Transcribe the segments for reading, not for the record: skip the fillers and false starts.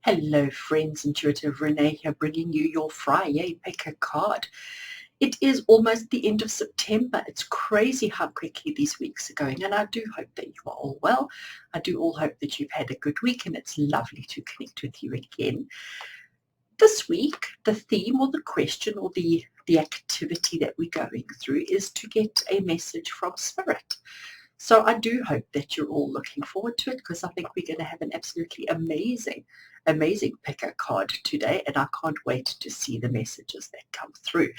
Hello friends, Intuitive Rene here bringing you your FriYay Pick a card. It is almost the end of September. It's crazy how quickly these weeks are going, and I do hope that you are all well. I do all hope that you've had a good week, and it's lovely to connect with you again. This week, the theme or the question or the activity that we're going through is to get a message from Spirit. So I do hope that you're all looking forward to it, because I think we're going to have an absolutely amazing picker card today, and I can't wait to see the messages that come through.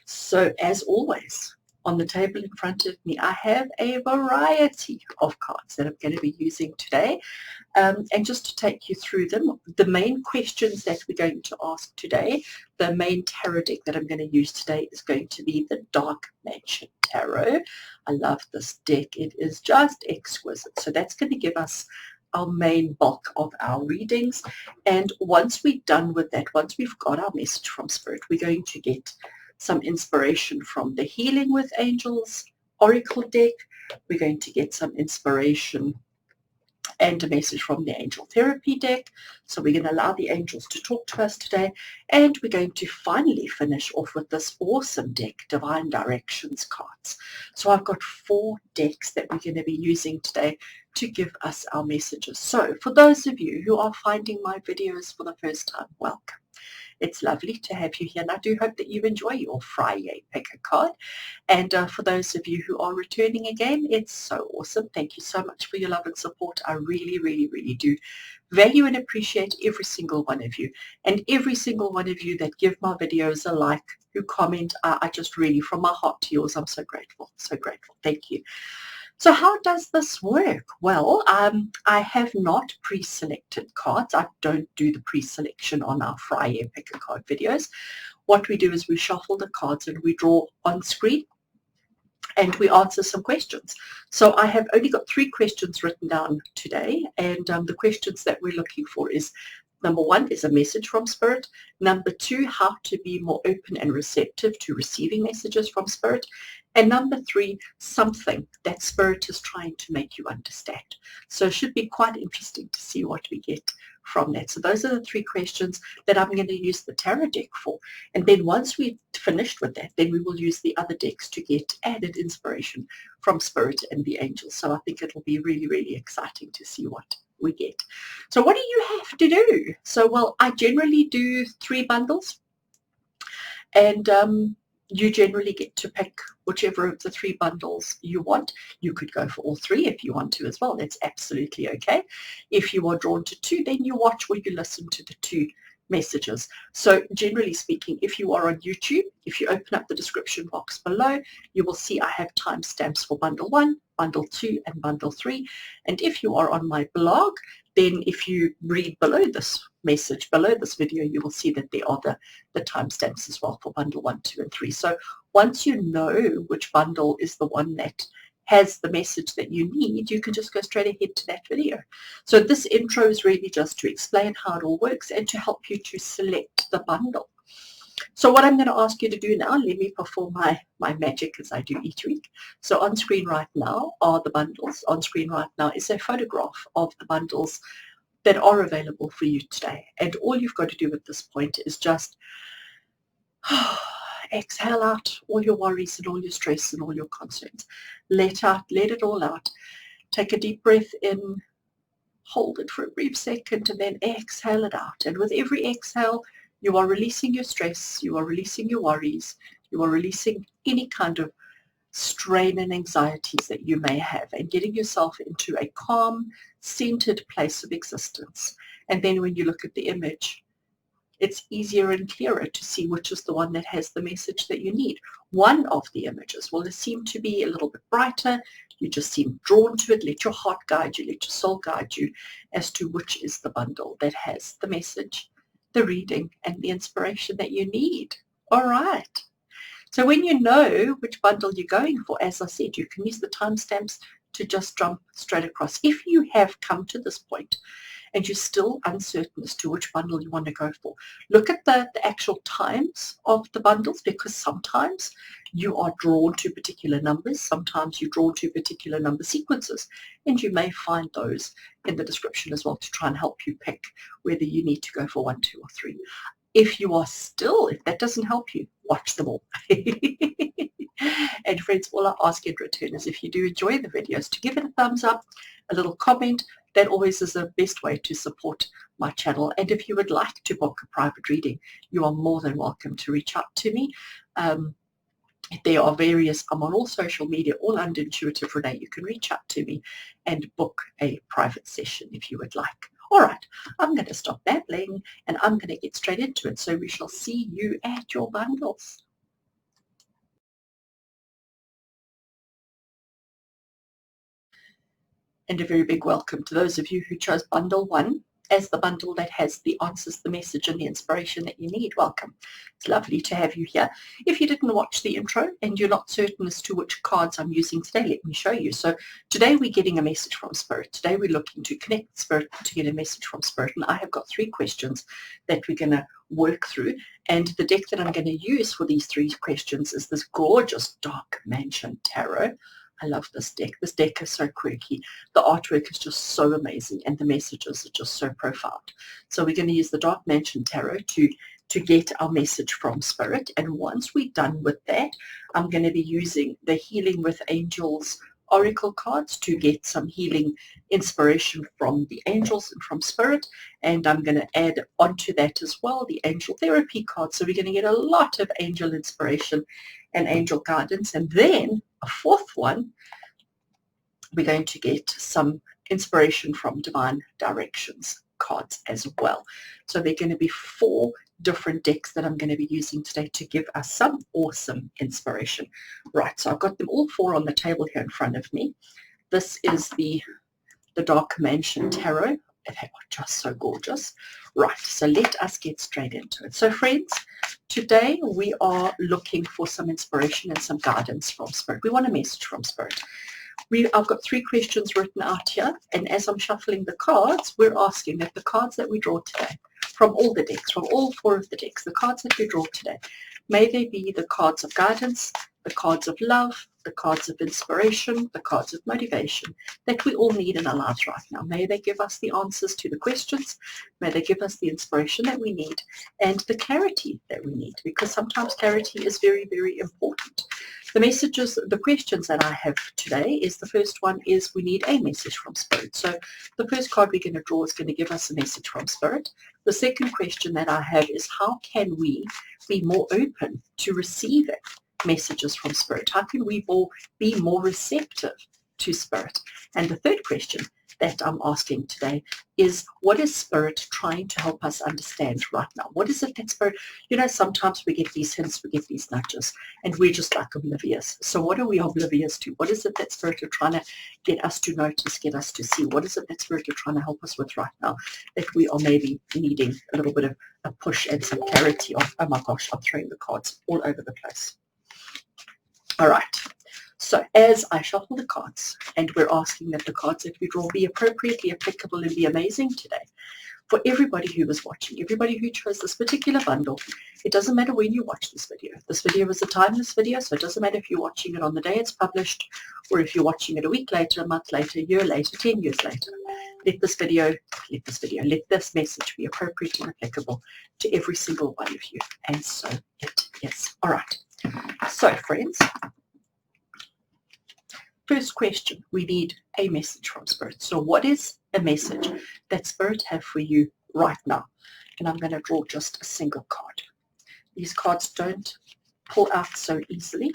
So as always, on the table in front of me, I have a variety of cards that I'm going to be using today. And just to take you through them, the main questions that we're going to ask today, the main tarot deck that I'm going to use today is going to be the Dark Mansion Tarot. I love this deck. It is just exquisite. So that's going to give us our main bulk of our readings. And once we're done with that, once we've got our message from Spirit, we're going to get some inspiration from the Healing with Angels Oracle deck. We're going to get some inspiration and a message from the Angel Therapy deck. So we're going to allow the angels to talk to us today. And we're going to finally finish off with this awesome deck, Divine Directions cards. So I've got 4 decks that we're going to be using today to give us our messages. So for those of you who are finding my videos for the first time, welcome. It's lovely to have you here, and I do hope that you enjoy your FriYay Pick a card. And for those of you who are returning again, it's so awesome. Thank you so much for your love and support. I really, really, really do value and appreciate every single one of you, and every single one of you that give my videos a like, who comment. I just really, from my heart to yours, I'm so grateful, so grateful. Thank you. So how does this work? Well, I have not pre-selected cards. I don't do the pre-selection on our FriYay Pick a Card videos. What we do is we shuffle the cards and we draw on screen and we answer some questions. So I have only got 3 questions written down today, and the questions that we're looking for is, number 1 is a message from Spirit. Number 2, how to be more open and receptive to receiving messages from Spirit. And number 3, something that Spirit is trying to make you understand. So it should be quite interesting to see what we get from that. So those are the 3 questions that I'm going to use the tarot deck for. And then once we've finished with that, then we will use the other decks to get added inspiration from Spirit and the angels. So I think it'll be really, really exciting to see what we get. So what do you have to do? So, well, I generally do 3 bundles, and you generally get to pick whichever of the 3 bundles you want. You could go for all 3 if you want to as well. That's absolutely okay. If you are drawn to 2, then you watch or you listen to the 2 messages. So generally speaking, if you are on YouTube, if you open up the description box below, you will see I have timestamps for bundle 1, bundle 2, and bundle 3. And if you are on my blog, then if you read below this message, below this video, you will see that there are the timestamps as well for bundle 1, 2, and 3. So once you know which bundle is the one that has the message that you need, you can just go straight ahead to that video. So this intro is really just to explain how it all works and to help you to select the bundle. So what I'm going to ask you to do now, let me perform my magic as I do each week. So on screen right now are the bundles. On screen right now is a photograph of the bundles that are available for you today. And all you've got to do at this point is just exhale out all your worries and all your stress and all your concerns. Let it all out. Take a deep breath in, hold it for a brief second, and then exhale it out. And with every exhale, you are releasing your stress, you are releasing your worries, you are releasing any kind of strain and anxieties that you may have, and getting yourself into a calm, centered place of existence. And then when you look at the image, it's easier and clearer to see which is the one that has the message that you need. One of the images will seem to be a little bit brighter. You just seem drawn to it. Let your heart guide you, let your soul guide you as to which is the bundle that has the message, the reading, and the inspiration that you need. All right. So when you know which bundle you're going for, as I said, you can use the timestamps to just jump straight across. If you have come to this point and you're still uncertain as to which bundle you want to go for, look at the actual times of the bundles, because sometimes you are drawn to particular numbers, sometimes you're drawn to particular number sequences, and you may find those in the description as well to try and help you pick whether you need to go for 1, 2, or 3. If that doesn't help you, watch them all. And friends, all I ask in return is if you do enjoy the videos, to give it a thumbs up, a little comment. That always is the best way to support my channel. And if you would like to book a private reading, you are more than welcome to reach out to me. There are various, I'm on all social media, all under Intuitive Rene. You can reach out to me and book a private session if you would like. All right, I'm going to stop babbling and I'm going to get straight into it. So we shall see you at your bundles. And a very big welcome to those of you who chose bundle 1 as the bundle that has the answers, the message, and the inspiration that you need. Welcome. It's lovely to have you here. If you didn't watch the intro and you're not certain as to which cards I'm using today, let me show you. So today we're getting a message from Spirit. Today we're looking to connect with Spirit to get a message from Spirit. And I have got 3 questions that we're going to work through. And the deck that I'm going to use for these 3 questions is this gorgeous Dark Mansion Tarot. I love this deck. This deck is so quirky. The artwork is just so amazing and the messages are just so profound. So we're going to use the Dark Mansion Tarot to get our message from Spirit. And once we're done with that, I'm going to be using the Healing with Angels Oracle cards to get some healing inspiration from the angels and from Spirit. And I'm going to add onto that as well the Angel Therapy cards. So we're going to get a lot of angel inspiration and angel guidance. And then a 4th one, we're going to get some inspiration from Divine Directions cards as well. So they're going to be 4 different decks that I'm going to be using today to give us some awesome inspiration. Right, so I've got them all 4 on the table here in front of me. This is the Dark Mansion Tarot. They are just so gorgeous. Right, so let us get straight into it. So friends, today we are looking for some inspiration and some guidance from Spirit. We want a message from Spirit. I've got 3 questions written out here, and as I'm shuffling the cards, we're asking that the cards that we draw today, from all the decks, from all 4 of the decks, the cards that we draw today, may they be the cards of guidance, the cards of love, the cards of inspiration, the cards of motivation that we all need in our lives right now. May they give us the answers to the questions. May they give us the inspiration that we need and the clarity that we need, because sometimes clarity is very, very important. The messages, the questions that I have today is, the first one is we need a message from Spirit. So the first card we're going to draw is going to give us a message from Spirit. The second question that I have is, how can we be more open to receiving messages from Spirit? How can we all be more receptive to Spirit? And the third question that I'm asking today is, what is Spirit trying to help us understand right now? What is it that Spirit, sometimes we get these hints, we get these nudges, and we're just like oblivious. So what are we oblivious to? What is it that Spirit are trying to get us to notice, get us to see? What is it that Spirit are trying to help us with right now that we are maybe needing a little bit of a push and some clarity on? Oh my gosh, I'm throwing the cards all over the place. All right, so as I shuffle the cards, and we're asking that the cards that we draw be appropriately applicable and be amazing today, for everybody who was watching, everybody who chose this particular bundle, it doesn't matter when you watch this video. This video is a timeless video, so it doesn't matter if you're watching it on the day it's published, or if you're watching it a week later, a month later, a year later, 10 years later. Let this message be appropriate and applicable to every single one of you. And so it is. All right. So friends, first question, we need a message from Spirit. So what is a message that Spirit have for you right now? And I'm going to draw just a single card. These cards don't pull out so easily.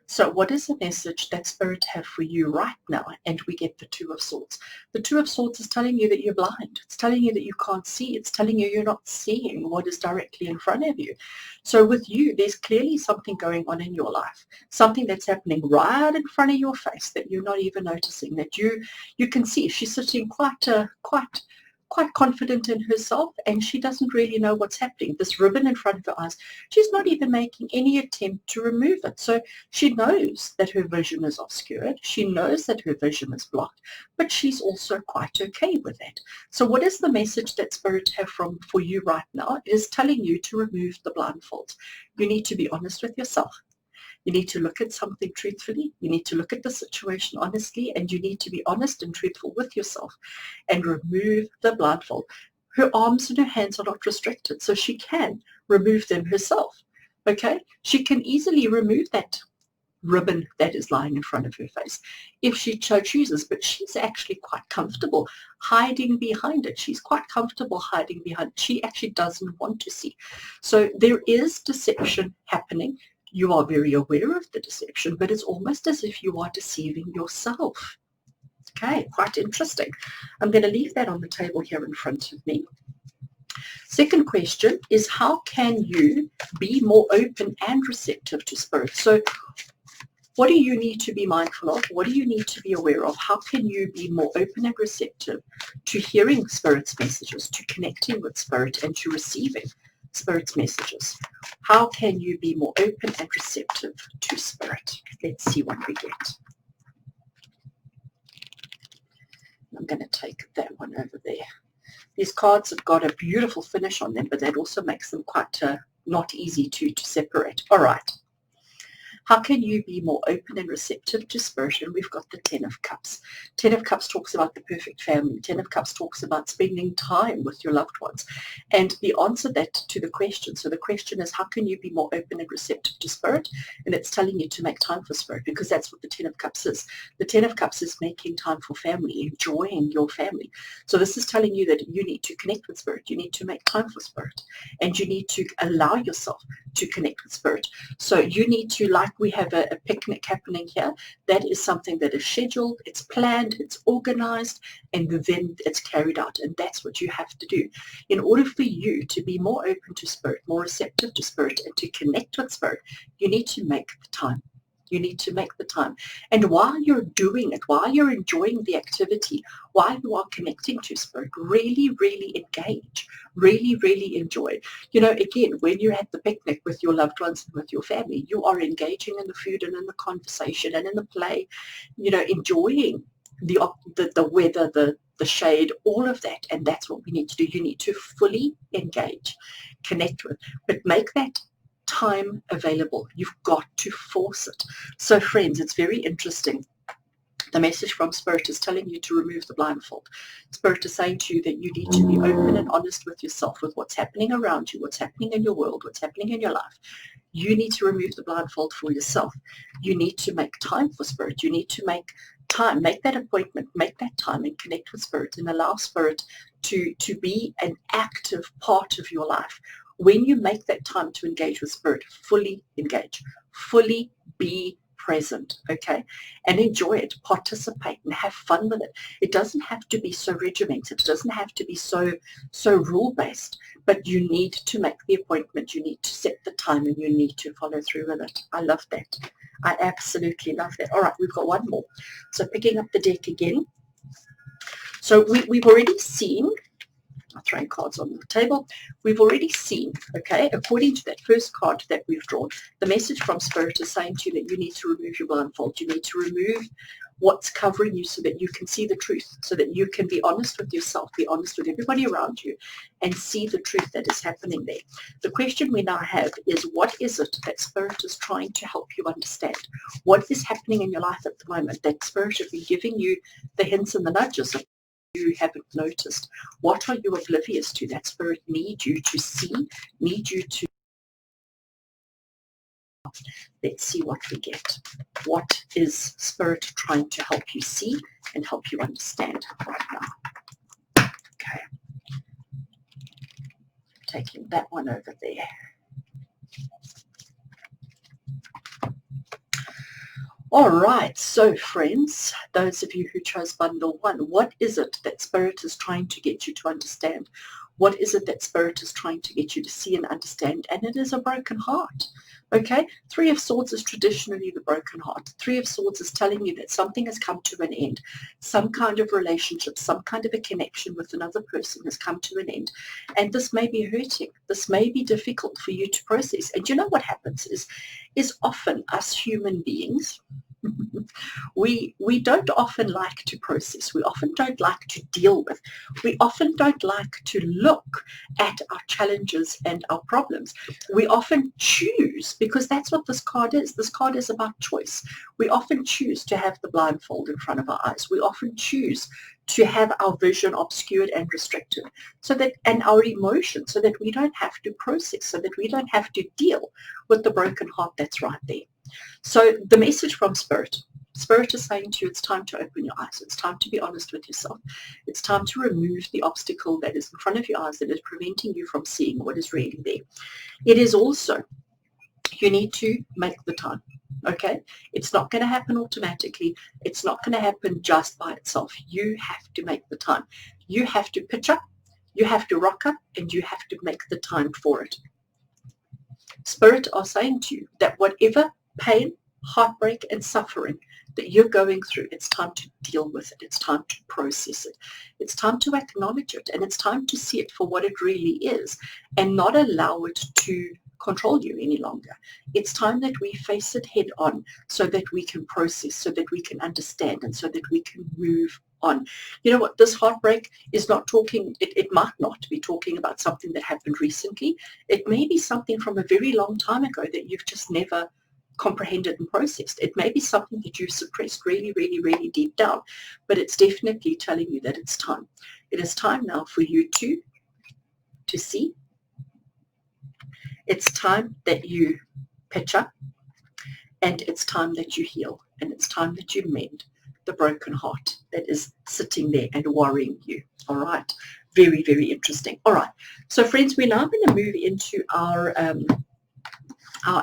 So what is the message that Spirit have for you right now? And we get the 2 of Swords. The 2 of Swords is telling you that you're blind. It's telling you that you can't see. It's telling you you're not seeing what is directly in front of you. So with you, there's clearly something going on in your life, something that's happening right in front of your face that you're not even noticing, that you can see. She's sitting quite quite confident in herself, and she doesn't really know what's happening. This ribbon in front of her eyes, she's not even making any attempt to remove it. So she knows that her vision is obscured. She knows that her vision is blocked, but she's also quite okay with that. So what is the message that Spirit have for you right now? It is telling you to remove the blindfold. You need to be honest with yourself. You need to look at something truthfully. You need to look at the situation honestly, and you need to be honest and truthful with yourself and remove the blindfold. Her arms and her hands are not restricted, so she can remove them herself. Okay? She can easily remove that ribbon that is lying in front of her face if she so chooses, but she's actually quite comfortable hiding behind it. She's quite comfortable hiding behind it. She actually doesn't want to see. So there is deception happening. You are very aware of the deception, but it's almost as if you are deceiving yourself. Okay, quite interesting. I'm going to leave that on the table here in front of me. Second question is, how can you be more open and receptive to Spirit? So what do you need to be mindful of? What do you need to be aware of? How can you be more open and receptive to hearing Spirit's messages, to connecting with Spirit, and to receiving Spirit's messages? How can you be more open and receptive to Spirit? Let's see what we get. I'm going to take that one over there. These cards have got a beautiful finish on them, but that also makes them quite not easy to separate. All right. How can you be more open and receptive to Spirit? And we've got the Ten of Cups. Ten of Cups talks about the perfect family. Ten of Cups talks about spending time with your loved ones. And the answer to the question, so the question is, how can you be more open and receptive to Spirit? And it's telling you to make time for Spirit, because that's what the Ten of Cups is. The Ten of Cups is making time for family, enjoying your family. So this is telling you that you need to connect with Spirit. You need to make time for Spirit. And you need to allow yourself to connect with Spirit. So you need to, like we have a picnic happening here, that is something that is scheduled, it's planned, it's organized, and then it's carried out. And that's what you have to do. In order for you to be more open to Spirit, more receptive to Spirit, and to connect with Spirit, you need to make the time. You need to make the time. And while you're doing it, while you're enjoying the activity, while you are connecting to Spirit, really, really engage. Really, really enjoy. You know, again, when you're at the picnic with your loved ones and with your family, you are engaging in the food and in the conversation and in the play, you know, enjoying the weather, the shade, all of that. And that's what we need to do. You need to fully engage, connect with, but make that time available. You've got to force it. So friends, it's very interesting. The message from Spirit is telling you to remove the blindfold. Spirit is saying to you that you need to be open and honest with yourself, with what's happening around you, what's happening in your world, what's happening in your life. You need to remove the blindfold for yourself. You need to make time for Spirit. You need to make time, make that appointment, make that time, and connect with Spirit, and allow Spirit to be an active part of your life. When you make that time to engage with Spirit, fully engage, fully be present, okay, and enjoy it, participate, and have fun with it. It doesn't have to be so regimented. It doesn't have to be so rule-based, but you need to make the appointment. You need to set the time, and you need to follow through with it. I love that. I absolutely love that. All right, we've got one more. So picking up the deck again. So we've already seen, I'm throwing cards on the table. We've already seen, okay, according to that first card that we've drawn, the message from Spirit is saying to you that you need to remove your blindfold. You need to remove what's covering you so that you can see the truth, so that you can be honest with yourself, be honest with everybody around you, and see the truth that is happening there. The question we now have is, what is it that Spirit is trying to help you understand? What is happening in your life at the moment that Spirit has been giving you the hints and the nudges of? You haven't noticed? What are you oblivious to that Spirit needs you to see, need you to? Let's see what we get. What is Spirit trying to help you see and help you understand right now? Okay. Taking that one over there. All right, so friends, those of you who chose bundle 1, what is it that Spirit is trying to get you to understand? What is it that Spirit is trying to get you to see and understand? And it is a broken heart. Okay, Three of Swords is traditionally the broken heart. Three of Swords is telling you that something has come to an end. Some kind of relationship, some kind of a connection with another person has come to an end. And this may be hurting. This may be difficult for you to process. And you know what happens is often us human beings, we don't often like to process. We often don't like to deal with. We often don't like to look at our challenges and our problems. We often choose, because that's what this card is. This card is about choice. We often choose to have the blindfold in front of our eyes. We often choose to have our vision obscured and restricted, and our emotions, so that we don't have to process, so that we don't have to deal with the broken heart that's right there. So the message from Spirit is saying to you, it's time to open your eyes. It's time to be honest with yourself. It's time to remove the obstacle that is in front of your eyes that is preventing you from seeing what is really there. It is also, you need to make the time. Okay, it's not going to happen automatically. It's not going to happen just by itself. You have to make the time. You have to pitch up, you have to rock up, and you have to make the time for it. Spirit are saying to you that whatever pain, heartbreak, and suffering that you're going through, it's time to deal with it. It's time to process it. It's time to acknowledge it, and it's time to see it for what it really is and not allow it to control you any longer. It's time that we face it head on, so that we can process, so that we can understand, and so that we can move on. You know what, this heartbreak is not talking, it might not be talking about something that happened recently. It may be something from a very long time ago that you've just never comprehended and processed. It may be something that you've suppressed really, really, really deep down, but it's definitely telling you that it's time. It is time now for you to see. It's time that you pitch up, and it's time that you heal, and it's time that you mend the broken heart that is sitting there and worrying you. All right, very, very interesting. All right, so friends, we're now going to move into our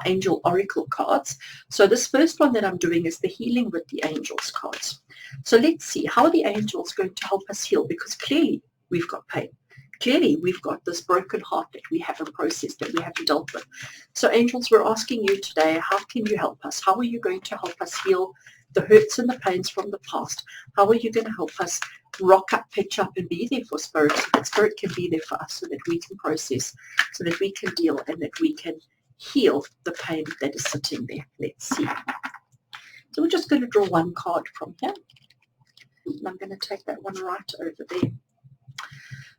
angel oracle cards. So this first one that I'm doing is the healing with the angels cards. So let's see, how are the angels going to help us heal? Because clearly we've got pain. Clearly, we've got this broken heart that we haven't processed, that we haven't dealt with. So angels, we're asking you today, how can you help us? How are you going to help us heal the hurts and the pains from the past? How are you going to help us rock up, pitch up, and be there for Spirit, so that Spirit can be there for us, so that we can process, so that we can deal, and that we can heal the pain that is sitting there? Let's see. So we're just going to draw one card from here. And I'm going to take that one right over there.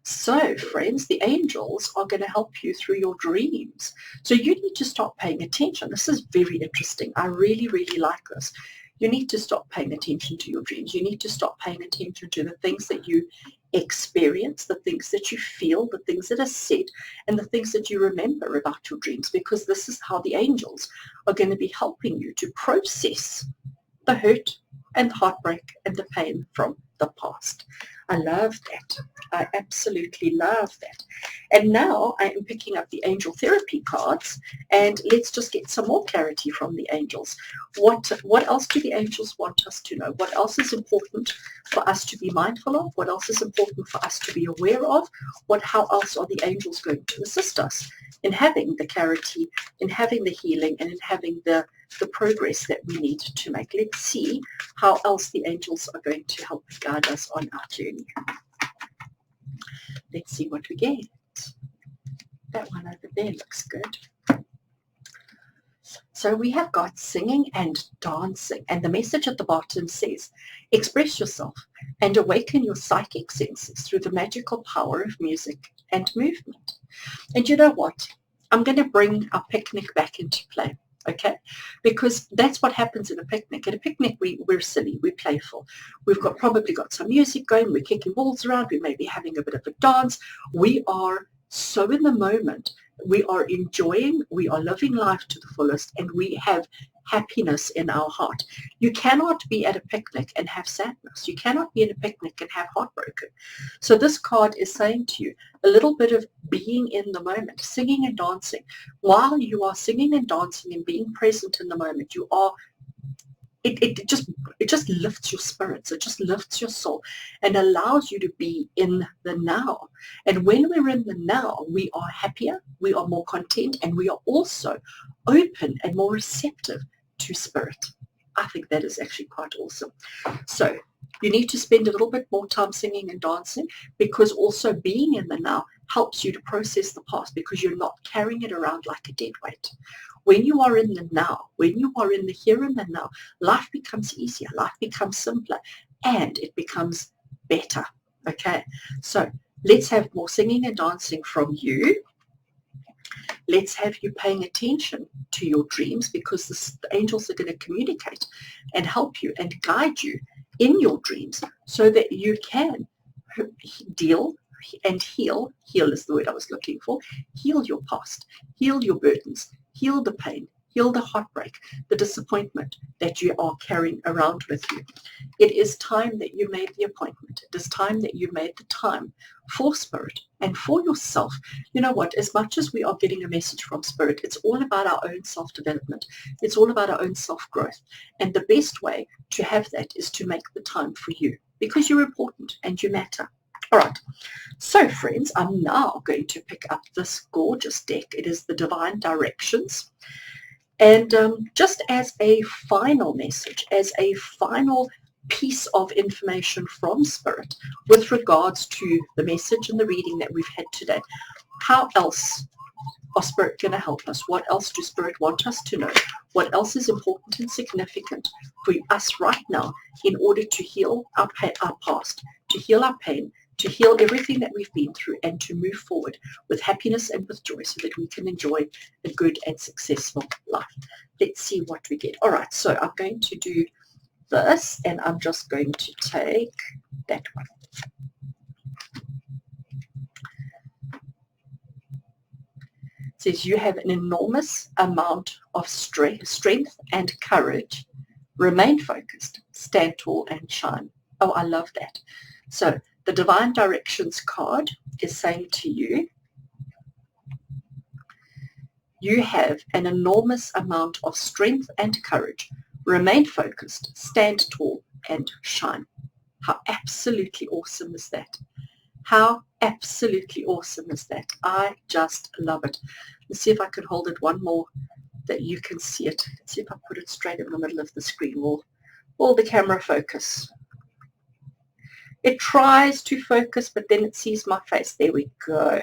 So, friends, the angels are going to help you through your dreams. So you need to start paying attention. This is very interesting. I really, really like this. You need to stop paying attention to your dreams. You need to stop paying attention to the things that you experience, the things that you feel, the things that are said, and the things that you remember about your dreams, because this is how the angels are going to be helping you to process the hurt and the heartbreak and the pain from the past. I love that. I absolutely love that. And now I am picking up the angel therapy cards, and let's just get some more clarity from the angels. What else do the angels want us to know? What else is important for us to be mindful of? What else is important for us to be aware of? How else are the angels going to assist us in having the clarity, in having the healing, and in having the progress that we need to make? Let's see how else the angels are going to help guide us on our journey. Let's see what we get. That one over there looks good. So we have got singing and dancing, and the message at the bottom says, express yourself and awaken your psychic senses through the magical power of music and movement. And you know what? I'm going to bring our picnic back into play. Okay, because that's what happens at a picnic. At a picnic, we're silly, we're playful. We've probably got some music going, we're kicking balls around, we may be having a bit of a dance. We are so in the moment. We are enjoying, we are living life to the fullest, and we have happiness in our heart. You cannot be at a picnic and have sadness. You cannot be at a picnic and have heartbroken. So this card is saying to you, a little bit of being in the moment, singing and dancing. While you are singing and dancing and being present in the moment, you are it just lifts your spirits, it just lifts your soul and allows you to be in the now. And when we're in the now, we are happier, we are more content, and we are also open and more receptive to spirit. I think that is actually quite awesome. So you need to spend a little bit more time singing and dancing, because also being in the now helps you to process the past, because you're not carrying it around like a dead weight. When you are in the now, when you are in the here and the now, life becomes easier, life becomes simpler, and it becomes better. Okay, so let's have more singing and dancing from you. Let's have you paying attention to your dreams, because the angels are going to communicate and help you and guide you in your dreams so that you can deal and heal is the word I was looking for, heal your past, heal your burdens, heal the pain, heal the heartbreak, the disappointment that you are carrying around with you. It is time that you made the appointment. It is time that you made the time for spirit and for yourself. You know what? As much as we are getting a message from spirit, it's all about our own self-development. It's all about our own self-growth. And the best way to have that is to make the time for you, because you're important and you matter. All right. So, friends, I'm now going to pick up this gorgeous deck. It is the Divine Directions. And just as a final message, as a final piece of information from Spirit with regards to the message and the reading that we've had today, how else are Spirit going to help us? What else do Spirit want us to know? What else is important and significant for us right now in order to heal our past, to heal our pain, to heal everything that we've been through, and to move forward with happiness and with joy so that we can enjoy a good and successful life. Let's see what we get. All right, so I'm going to do this, and I'm just going to take that one. It says you have an enormous amount of strength and courage. Remain focused, stand tall and shine. Oh, I love that. So the Divine Directions card is saying to you, you have an enormous amount of strength and courage. Remain focused, stand tall, and shine. How absolutely awesome is that? How absolutely awesome is that? I just love it. Let's see if I can hold it one more that you can see it. Let's see if I put it straight in the middle of the screen. Will the camera focus? It tries to focus, but then it sees my face. There we go.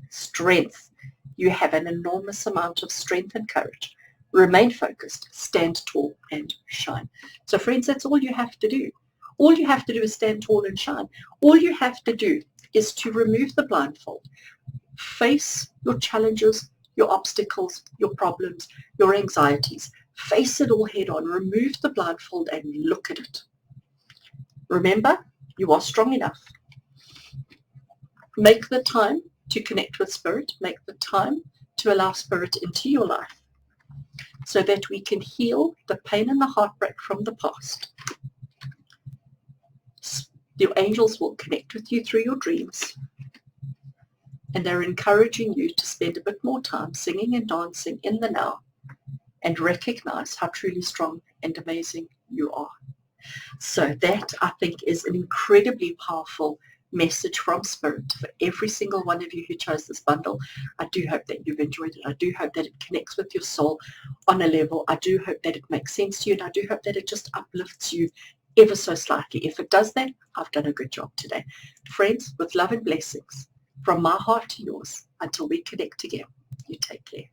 Strength. You have an enormous amount of strength and courage. Remain focused, stand tall, and shine. So, friends, that's all you have to do. All you have to do is stand tall and shine. All you have to do is to remove the blindfold. Face your challenges, your obstacles, your problems, your anxieties. Face it all head on. Remove the blindfold and look at it. Remember, you are strong enough. Make the time to connect with Spirit. Make the time to allow Spirit into your life so that we can heal the pain and the heartbreak from the past. Your angels will connect with you through your dreams, and they're encouraging you to spend a bit more time singing and dancing in the now and recognize how truly strong and amazing you are. So that, I think, is an incredibly powerful message from Spirit for every single one of you who chose this bundle. I do hope that you've enjoyed it. I do hope that it connects with your soul on a level. I do hope that it makes sense to you, and I do hope that it just uplifts you ever so slightly. If it does that, I've done a good job today. Friends, with love and blessings from my heart to yours, until we connect again, you take care.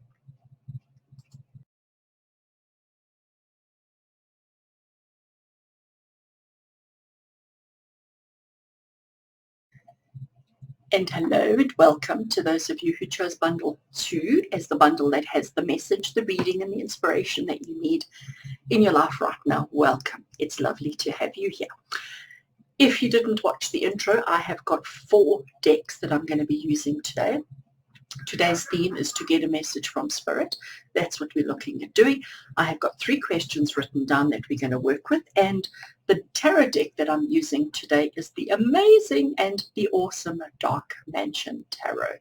And hello and welcome to those of you who chose bundle 2 as the bundle that has the message, the reading, and the inspiration that you need in your life right now. Welcome. It's lovely to have you here. If you didn't watch the intro, I have got 4 decks that I'm going to be using today. Today's theme is to get a message from Spirit. That's what we're looking at doing. I have got 3 questions written down that we're going to work with, and The tarot deck that I'm using today is the amazing and the awesome Dark Mansion Tarot.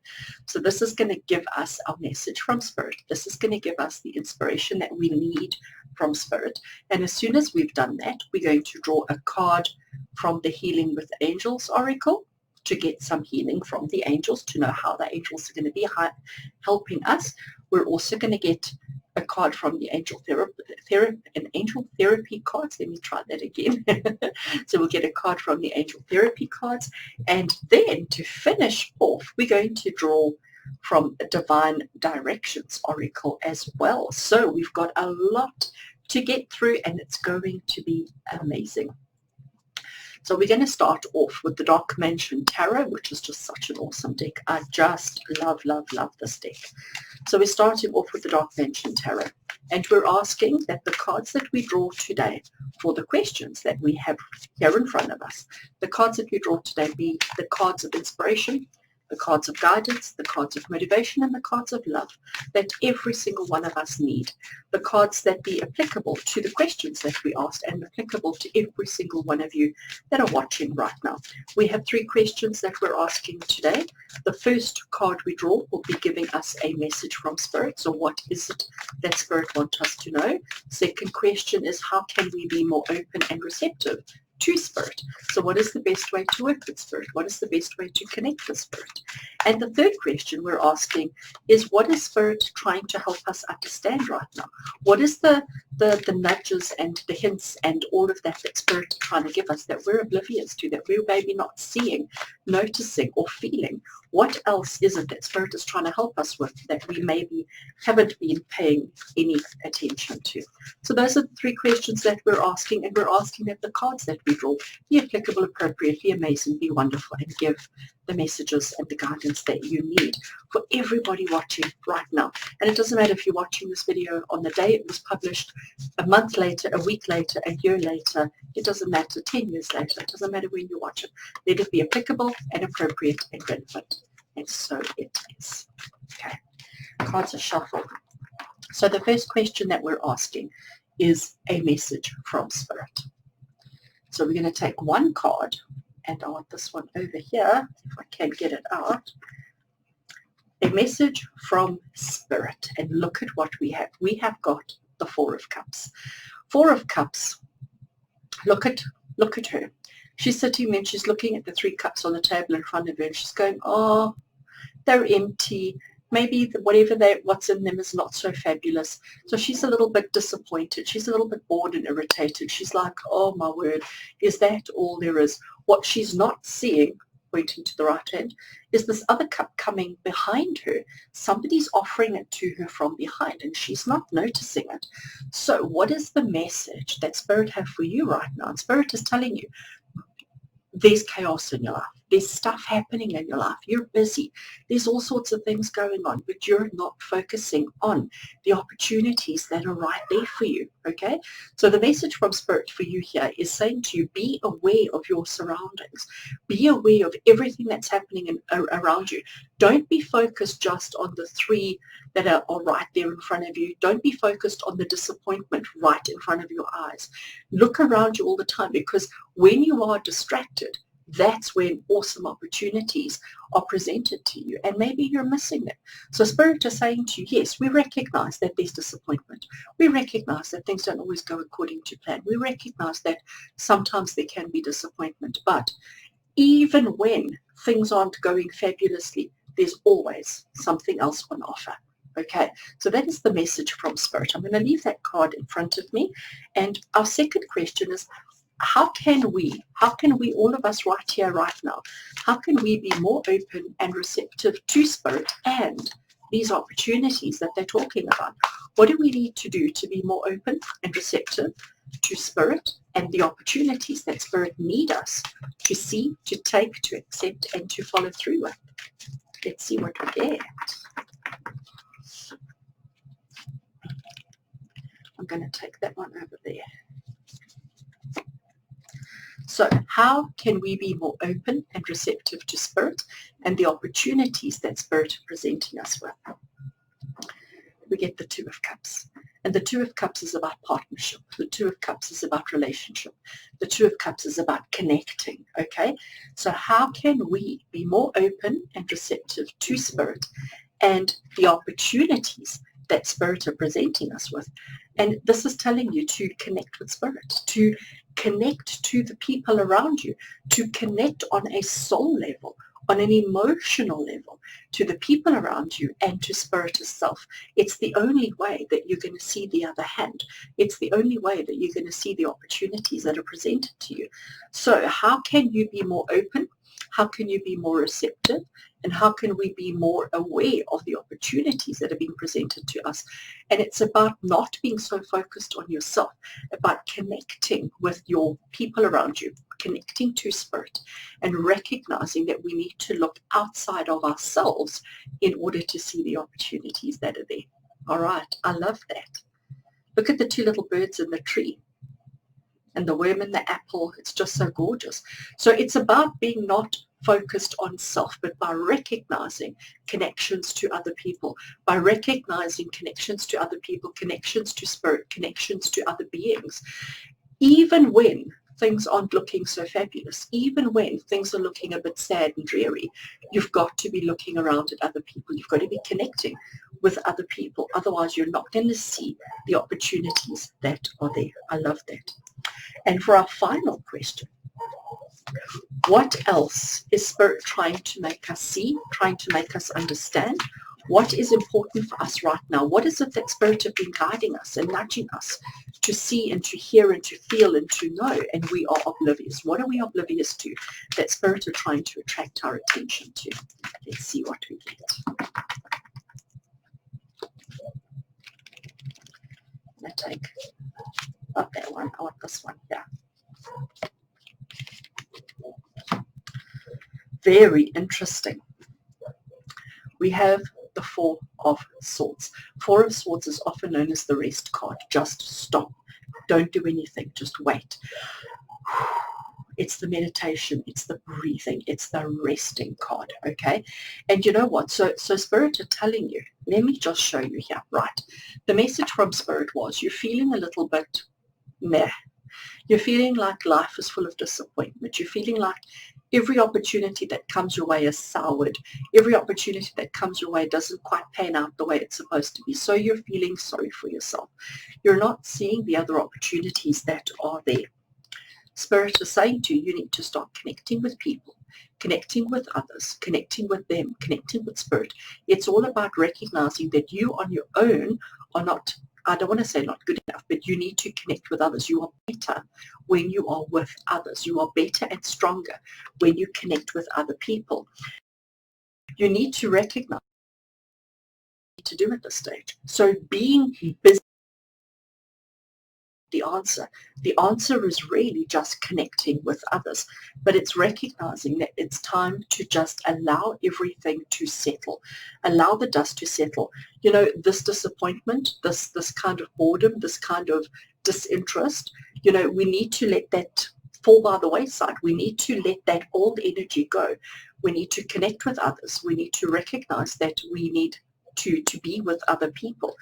So this is going to give us our message from Spirit. This is going to give us the inspiration that we need from Spirit. And as soon as we've done that, we're going to draw a card from the Healing with Angels Oracle to get some healing from the angels, to know how the angels are going to be helping us. We're also going to get a card from the angel therapy cards. Let me try that again. So we'll get a card from the angel therapy cards. And then to finish off, we're going to draw from Divine Directions Oracle as well. So we've got a lot to get through, and it's going to be amazing. So we're going to start off with the Dark Mansion Tarot, which is just such an awesome deck. I just love, love, love this deck. So we're starting off with the Dark Mansion Tarot. And we're asking that the cards that we draw today for the questions that we have here in front of us, the cards that we draw today be the cards of inspiration, the cards of guidance, the cards of motivation, and the cards of love that every single one of us need. The cards that be applicable to the questions that we asked and applicable to every single one of you that are watching right now. We have 3 questions that we're asking today. The first card we draw will be giving us a message from Spirit. So what is it that Spirit wants us to know? Second question is, how can we be more open and receptive to Spirit? So what is the best way to work with Spirit? What is the best way to connect with Spirit? And the third question we're asking is, what is Spirit trying to help us understand right now? What is the nudges and the hints and all of that that Spirit is trying to give us that we're oblivious to, that we're maybe not seeing, noticing, or feeling? What else is it that Spirit is trying to help us with that we maybe haven't been paying any attention to? So those are the 3 questions that we're asking, and we're asking that the cards that we draw be applicable, appropriate, be amazing, be wonderful, and give the messages and the guidance that you need for everybody watching right now. And it doesn't matter if you're watching this video on the day it was published, a month later, a week later, a year later, it doesn't matter, 10 years later, it doesn't matter when you watch it. Let it be applicable and appropriate and relevant. And so it is. Okay, cards are shuffled. So the first question that we're asking is a message from Spirit. So we're going to take one card, and I want this one over here, if I can get it out. A message from Spirit. And look at what we have. We have got the 4 of Cups. 4 of Cups. Look at her. She's sitting there and she's looking at the 3 cups on the table in front of her, and she's going, oh, they're empty. Maybe what's in them is not so fabulous. So she's a little bit disappointed. She's a little bit bored and irritated. She's like, oh my word, is that all there is? What she's not seeing, pointing to the right hand, is this other cup coming behind her. Somebody's offering it to her from behind, and she's not noticing it. So what is the message that Spirit have for you right now? And Spirit is telling you, there's chaos in your life. There's stuff happening in your life. You're busy. There's all sorts of things going on, but you're not focusing on the opportunities that are right there for you, okay? So the message from Spirit for you here is saying to you, be aware of your surroundings. Be aware of everything that's happening around you. Don't be focused just on the 3 that are right there in front of you. Don't be focused on the disappointment right in front of your eyes. Look around you all the time, because when you are distracted, that's when awesome opportunities are presented to you, and maybe you're missing them. So Spirit is saying to you, yes, we recognize that there's disappointment. We recognize that things don't always go according to plan. We recognize that sometimes there can be disappointment, but even when things aren't going fabulously, there's always something else on offer. Okay, so that is the message from Spirit. I'm going to leave that card in front of me. And our second question is, how can we, all of us right here, right now, how can we be more open and receptive to Spirit and these opportunities that they're talking about? What do we need to do to be more open and receptive to Spirit and the opportunities that Spirit need us to see, to take, to accept, and to follow through with? Let's see what we get. I'm going to take that one over there. So how can we be more open and receptive to Spirit and the opportunities that Spirit is presenting us with? We get the 2 of Cups. And the Two of Cups is about partnership. The Two of Cups is about relationship. The Two of Cups is about connecting, okay? So how can we be more open and receptive to Spirit and the opportunities that Spirit are presenting us with? And this is telling you to connect with Spirit, to connect to the people around you, to connect on a soul level, on an emotional level, to the people around you and to Spirit itself. It's the only way that you're going to see the other hand. It's the only way that you're going to see the opportunities that are presented to you. So how can you be more open? How can you be more receptive? And how can we be more aware of the opportunities that are being presented to us? And it's about not being so focused on yourself, about connecting with your people around you, connecting to Spirit, and recognizing that we need to look outside of ourselves in order to see the opportunities that are there. All right, I love that. Look at the two little birds in the tree and the worm in the apple. It's just so gorgeous. So it's about being not focused on self, but by recognizing connections to other people, by recognizing connections to other people, connections to Spirit, connections to other beings, even when things aren't looking so fabulous, even when things are looking a bit sad and dreary. You've got to be looking around at other people. You've got to be connecting with other people. Otherwise, you're not going to see the opportunities that are there. I love that. And for our final question, what else is Spirit trying to make us see, trying to make us understand? What is important for us right now? What is it that Spirit have been guiding us and nudging us to see and to hear and to feel and to know, and we are oblivious? What are we oblivious to that Spirit are trying to attract our attention to? Let's see what we get. I take not that one, I want this one. Yeah. Very interesting. We have the Four of Swords. Four of Swords is often known as the rest card. Just stop. Don't do anything. Just wait. It's the meditation. It's the breathing. It's the resting card, okay? And you know what? So Spirit are telling you, let me just show you here, right? The message from Spirit was you're feeling a little bit meh. You're feeling like life is full of disappointment. You're feeling like every opportunity that comes your way is soured. Every opportunity that comes your way doesn't quite pan out the way it's supposed to be. So you're feeling sorry for yourself. You're not seeing the other opportunities that are there. Spirit is saying to you, you need to start connecting with people, connecting with others, connecting with them, connecting with Spirit. It's all about recognizing that you on your own are not, I don't want to say not good enough, but you need to connect with others. You are better when you are with others. You are better and stronger when you connect with other people. You need to recognize what you need to do at this stage. So being busy, the answer is really just connecting with others, but it's recognizing that it's time to just allow everything to settle, allow the dust to settle. You know, this disappointment, this kind of boredom, this kind of disinterest, you know, we need to let that fall by the wayside. We need to let that old energy go. We need to connect with others. We need to recognize that we need to be with other people.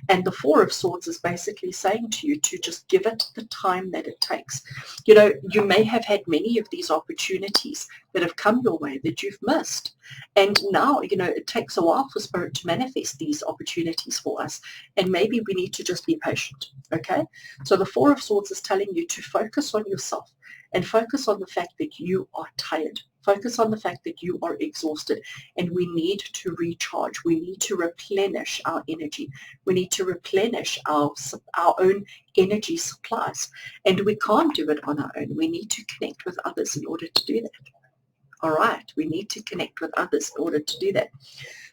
And the Four of Swords is basically saying to you to just give it the time that it takes. You know, you may have had many of these opportunities that have come your way that you've missed. And now, you know, it takes a while for Spirit to manifest these opportunities for us. And maybe we need to just be patient, okay? So the Four of Swords is telling you to focus on yourself and focus on the fact that you are tired. Focus on the fact that you are exhausted, and we need to recharge. We need to replenish our energy. We need to replenish our own energy supplies, and we can't do it on our own. We need to connect with others in order to do that. All right, we need to connect with others in order to do that.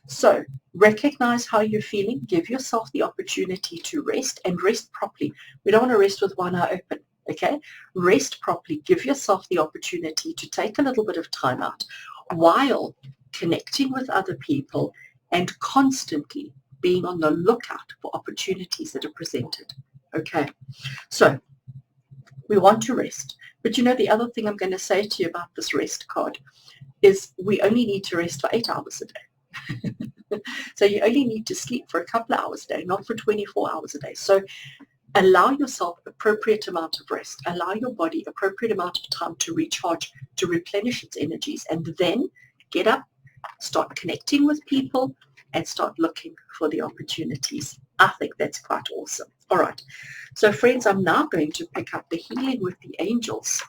So recognize how you're feeling. Give yourself the opportunity to rest, and rest properly. We don't want to rest with one eye open. Okay, rest properly. Give yourself the opportunity to take a little bit of time out while connecting with other people and constantly being on the lookout for opportunities that are presented. Okay, so we want to rest. But you know, the other thing I'm going to say to you about this rest card is we only need to rest for 8 hours a day. So you only need to sleep for a couple of hours a day, not for 24 hours a day. So allow yourself appropriate amount of rest. Allow your body appropriate amount of time to recharge, to replenish its energies, and then get up, start connecting with people, and start looking for the opportunities. I think that's quite awesome. All right. So friends, I'm now going to pick up the Healing with the Angels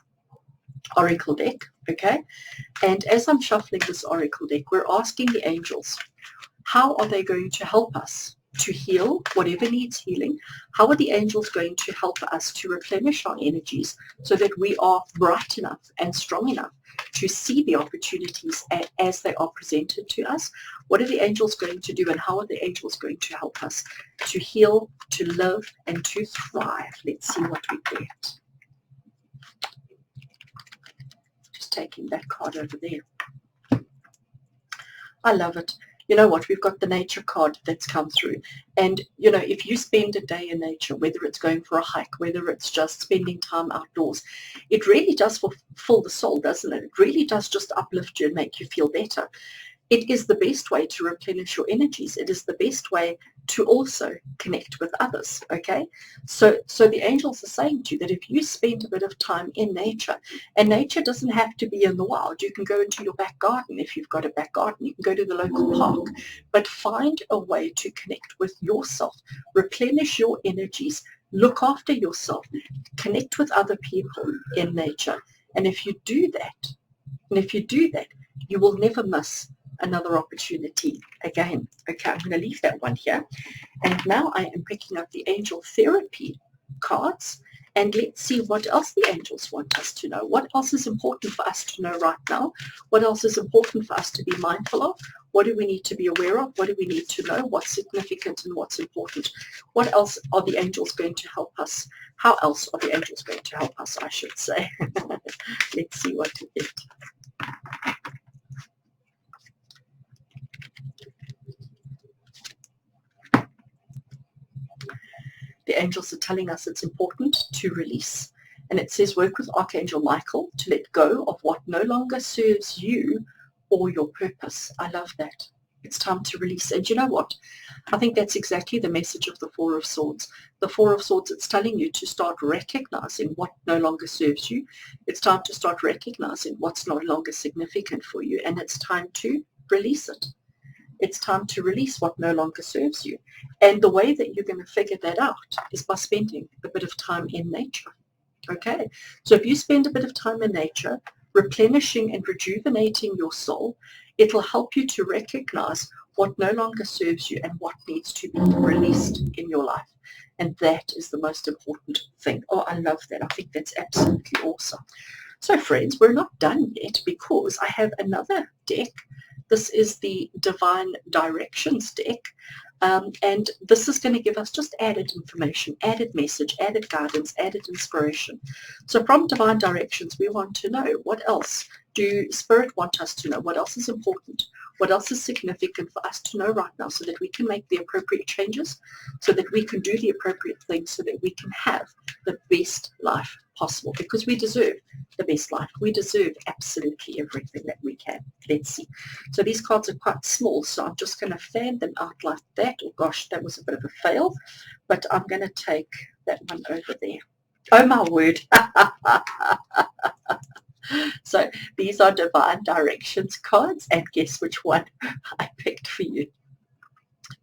Oracle deck, okay? And as I'm shuffling this Oracle deck, we're asking the angels, how are they going to help us to heal whatever needs healing? How are the angels going to help us to replenish our energies so that we are bright enough and strong enough to see the opportunities as they are presented to us? What are the angels going to do, and how are the angels going to help us to heal, to live, and to thrive? Let's see what we get. Just taking that card over there. I love it. You know what, we've got the nature card that's come through. And, you know, if you spend a day in nature, whether it's going for a hike, whether it's just spending time outdoors, it really does fulfill the soul, doesn't it? It really does just uplift you and make you feel better. It is the best way to replenish your energies. It is the best way to also connect with others, okay? So the angels are saying to you that if you spend a bit of time in nature, and nature doesn't have to be in the wild. You can go into your back garden if you've got a back garden. You can go to the local park, but find a way to connect with yourself, replenish your energies, look after yourself, connect with other people in nature. And if you do that, you will never miss another opportunity again. Okay, I'm going to leave that one here. And now I am picking up the angel therapy cards, and let's see what else the angels want us to know. What else is important for us to know right now? What else is important for us to be mindful of? What do we need to be aware of? What do we need to know? What's significant and what's important? What else are the angels going to help us? How else are the angels going to help us, I should say. Let's see what we get. The angels are telling us it's important to release. And it says, work with Archangel Michael to let go of what no longer serves you or your purpose. I love that. It's time to release. And you know what? I think that's exactly the message of the Four of Swords. The Four of Swords, it's telling you to start recognizing what no longer serves you. It's time to start recognizing what's no longer significant for you. And it's time to release it. It's time to release what no longer serves you. And the way that you're going to figure that out is by spending a bit of time in nature. Okay? So if you spend a bit of time in nature, replenishing and rejuvenating your soul, it'll help you to recognize what no longer serves you and what needs to be released in your life. And that is the most important thing. Oh, I love that. I think that's absolutely awesome. So friends, we're not done yet because I have another deck. This is the Divine Directions deck, and this is going to give us just added information, added message, added guidance, added inspiration. So from Divine Directions, we want to know, what else do Spirit want us to know? What else is important? What else is significant for us to know right now so that we can make the appropriate changes, so that we can do the appropriate things, so that we can have the best life possible, because we deserve the best life. We deserve absolutely everything that we can. Let's see. So these cards are quite small, so I'm just going to fan them out like that. Oh gosh, that was a bit of a fail, but I'm going to take that one over there. Oh my word. So these are Divine Directions cards, and guess which one I picked for you?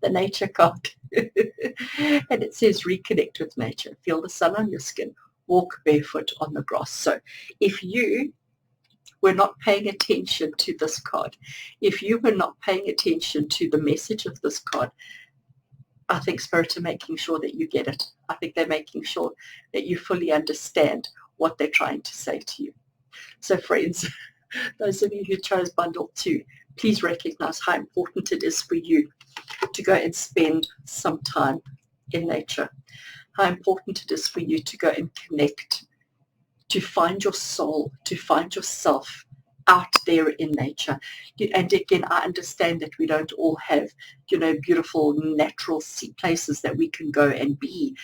The nature card. And it says reconnect with nature, feel the sun on your skin, walk barefoot on the grass. So if you were not paying attention to this card, if you were not paying attention to the message of this card, I think Spirit are making sure that you get it. I think they're making sure that you fully understand what they're trying to say to you. So friends, those of you who chose bundle 2, please recognize how important it is for you to go and spend some time in nature. How important it is for you to go and connect, to find your soul, to find yourself out there in nature. And again, I understand that we don't all have, beautiful natural places that we can go and be.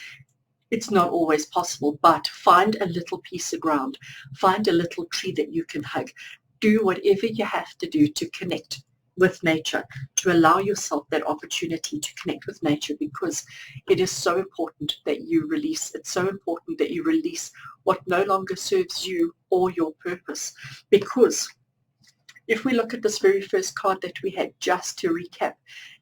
It's not always possible, but find a little piece of ground. Find a little tree that you can hug. Do whatever you have to do to connect with nature, to allow yourself that opportunity to connect with nature, because it is so important that you release. It's so important that you release what no longer serves you or your purpose. Because if we look at this very first card that we had, just to recap,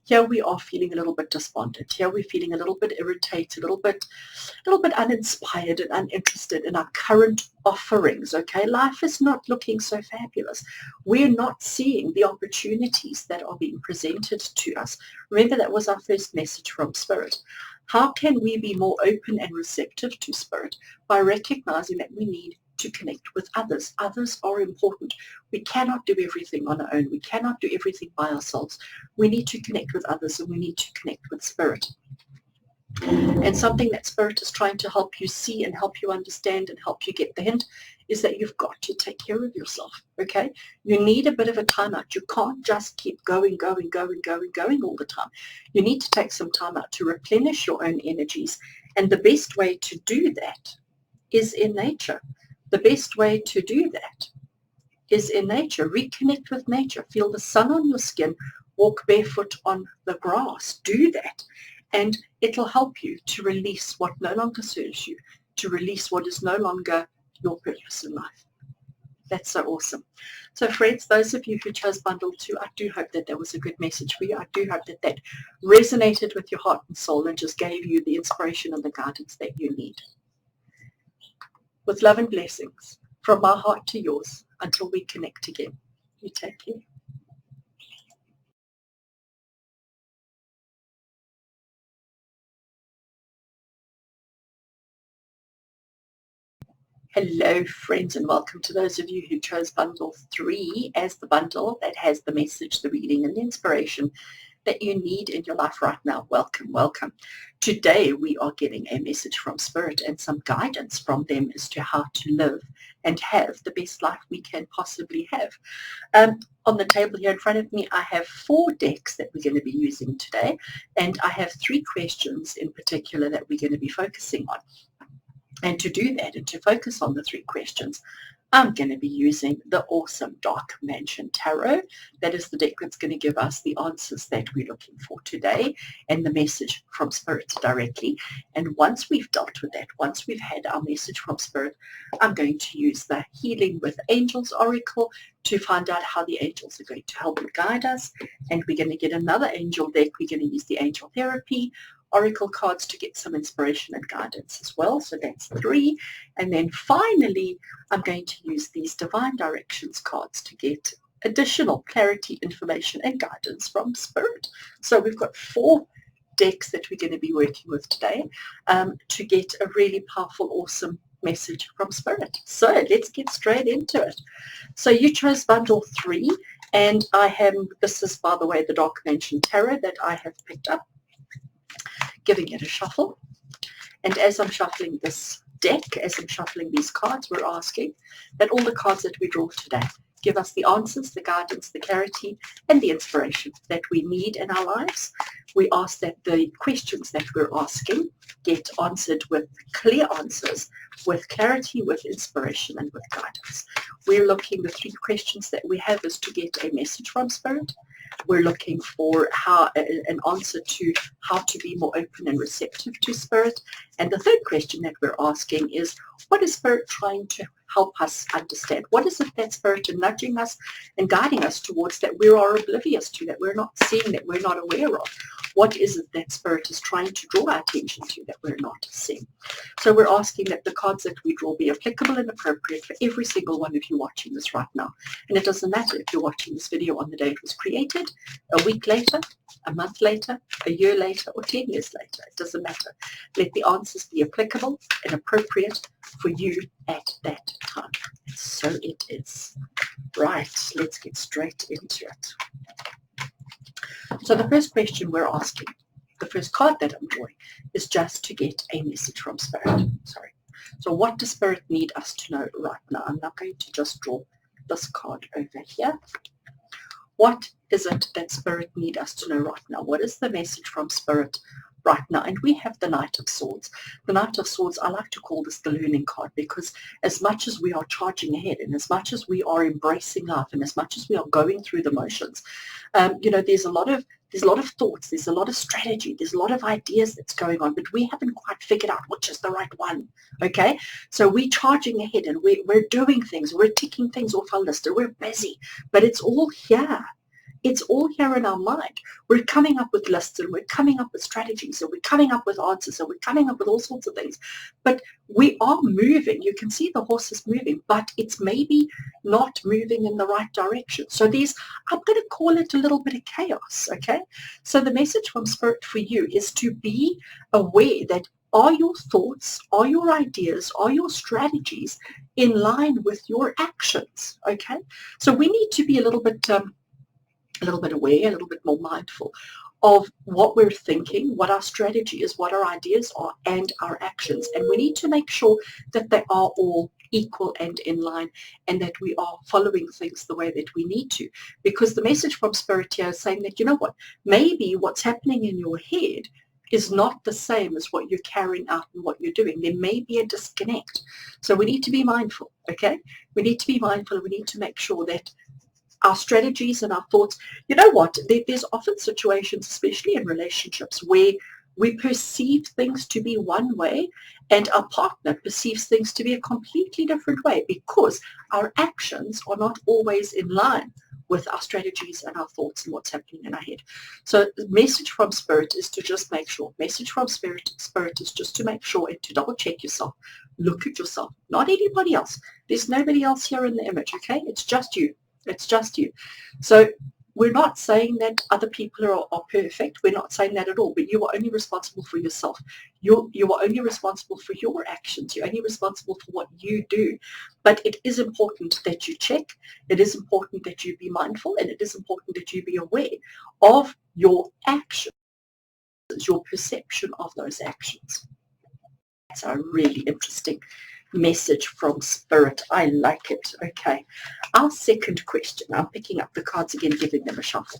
here we are feeling a little bit despondent. Here we're feeling a little bit irritated, a little bit uninspired and uninterested in our current offerings. Okay, life is not looking so fabulous. We're not seeing the opportunities that are being presented to us. Remember, that was our first message from Spirit. How can we be more open and receptive to Spirit? By recognizing that we need to connect with others. Others are important. We cannot do everything on our own. We cannot do everything by ourselves. We need to connect with others, and we need to connect with Spirit. And something that Spirit is trying to help you see and help you understand and help you get the hint is that you've got to take care of yourself, okay? You need a bit of a timeout. You can't just keep going all the time. You need to take some time out to replenish your own energies. And the best way to do that is in nature. The best way to do that is in nature. Reconnect with nature. Feel the sun on your skin. Walk barefoot on the grass. Do that. And it'll help you to release what no longer serves you, to release what is no longer your purpose in life. That's so awesome. So friends, those of you who chose bundle 2, I do hope that was a good message for you. I do hope that resonated with your heart and soul and just gave you the inspiration and the guidance that you need. With love and blessings from my heart to yours, until we connect again. You take care. Hello friends, and welcome to those of you who chose bundle 3 as the bundle that has the message, the reading and the inspiration that you need in your life right now. Welcome, welcome. Today we are getting a message from Spirit and some guidance from them as to how to live and have the best life we can possibly have. On the table here in front of me, I have 4 decks that we're going to be using today, and I have 3 questions in particular that we're going to be focusing on. And to do that and to focus on the 3 questions, I'm going to be using the awesome Dark Mansion Tarot. That is the deck that's going to give us the answers that we're looking for today and the message from Spirit directly. And once we've dealt with that, once we've had our message from Spirit, I'm going to use the Healing with Angels Oracle to find out how the angels are going to help and guide us. And we're going to get another angel deck. We're going to use the Angel Therapy Oracle cards to get some inspiration and guidance as well. So that's 3. And then finally, I'm going to use these Divine Directions cards to get additional clarity, information, and guidance from Spirit. So we've got 4 decks that we're going to be working with today to get a really powerful, awesome message from Spirit. So let's get straight into it. So you chose bundle 3, and this is, by the way, the Dark Mansion Tarot that I have picked up, giving it a shuffle. And as I'm shuffling this deck, as I'm shuffling these cards, we're asking that all the cards that we draw today give us the answers, the guidance, the clarity, and the inspiration that we need in our lives. We ask that the questions that we're asking get answered with clear answers, with clarity, with inspiration, and with guidance. We're looking, the 3 questions that we have is to get a message from Spirit. We're looking for an answer to how to be more open and receptive to Spirit. And the 3rd question that we're asking is, what is Spirit trying to help us understand? What is it that Spirit is nudging us and guiding us towards that we are oblivious to, that we're not seeing, that we're not aware of? What is it that Spirit is trying to draw our attention to that we're not seeing? So we're asking that the cards that we draw be applicable and appropriate for every single one of you watching this right now. And it doesn't matter if you're watching this video on the day it was created, a week later, a month later, a year later, or 10 years later. It doesn't matter. Let the answers be applicable and appropriate for you at that time. So it is. Right, let's get straight into it. So the first question we're asking, the first card that I'm drawing, is just to get a message from Spirit. So what does Spirit need us to know right now? I'm not going to just draw this card over here. What is it that Spirit need us to know right now? What is the message from Spirit right now, and we have the Knight of Swords. The Knight of Swords, I like to call this the learning card, because as much as we are charging ahead, and as much as we are embracing life, and as much as we are going through the motions, there's a lot of thoughts, there's a lot of strategy, there's a lot of ideas that's going on, but we haven't quite figured out which is the right one. Okay, so we're charging ahead, and we're doing things, we're ticking things off our list, and we're busy, but it's all here. It's all here in our mind. We're coming up with lists, and we're coming up with strategies, and we're coming up with answers, and we're coming up with all sorts of things. But we are moving. You can see the horse is moving, but it's maybe not moving in the right direction. So I'm going to call it a little bit of chaos, okay? So the message from Spirit for you is to be aware that, are your thoughts, are your ideas, are your strategies in line with your actions, okay? So we need to be a little bit aware, a little bit more mindful of what we're thinking, what our strategy is, what our ideas are, and our actions. And we need to make sure that they are all equal and in line, and that we are following things the way that we need to. Because the message from Spirit here is saying that, you know what, maybe what's happening in your head is not the same as what you're carrying out and what you're doing. There may be a disconnect. So we need to be mindful, okay? We need to be mindful, and we need to make sure that our strategies and our thoughts, you know what, there's often situations, especially in relationships, where we perceive things to be one way and our partner perceives things to be a completely different way, because our actions are not always in line with our strategies and our thoughts and what's happening in our head. So the message from Spirit is to just make sure. Message from Spirit is just to make sure and to double check yourself. Look at yourself, not anybody else. There's nobody else here in the image, okay? It's just you. It's just you. So we're not saying that other people are perfect. We're not saying that at all. But you are only responsible for yourself. You are only responsible for your actions. You're only responsible for what you do. But it is important that you check. It is important that you be mindful. And it is important that you be aware of your actions, your perception of those actions. That's a really interesting message from Spirit. I like it. Okay. Our second question, I'm picking up the cards again, giving them a shuffle.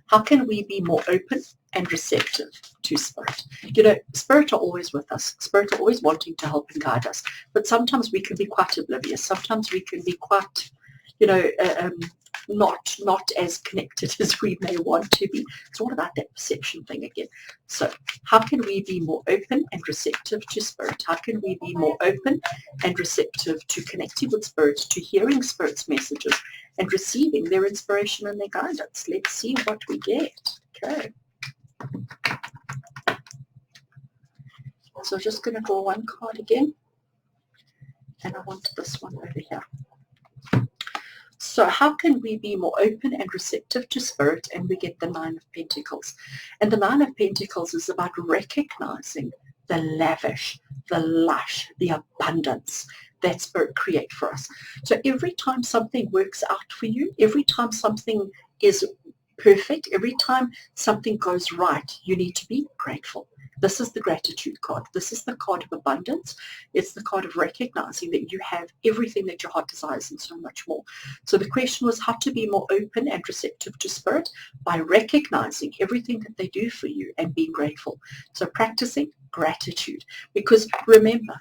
How can we be more open and receptive to Spirit? You know, Spirit are always with us. Spirit are always wanting to help and guide us. But sometimes we can be quite oblivious. Sometimes we can be quite, not as connected as we may want to be. It's all about that perception thing again. So how can we be more open and receptive to Spirit? How can we be more open and receptive to connecting with Spirit, to hearing Spirit's messages and receiving their inspiration and their guidance? Let's see what we get. Okay. So I'm just going to draw one card again. And I want this one over here. So how can we be more open and receptive to Spirit? And we get the Nine of Pentacles. And the Nine of Pentacles is about recognizing the lavish, the lush, the abundance that Spirit creates for us. So every time something works out for you, every time something is perfect, every time something goes right, you need to be grateful. This is the gratitude card. This is the card of abundance. It's the card of recognizing that you have everything that your heart desires and so much more. So the question was how to be more open and receptive to Spirit by recognizing everything that they do for you and being grateful. So practicing gratitude, because remember,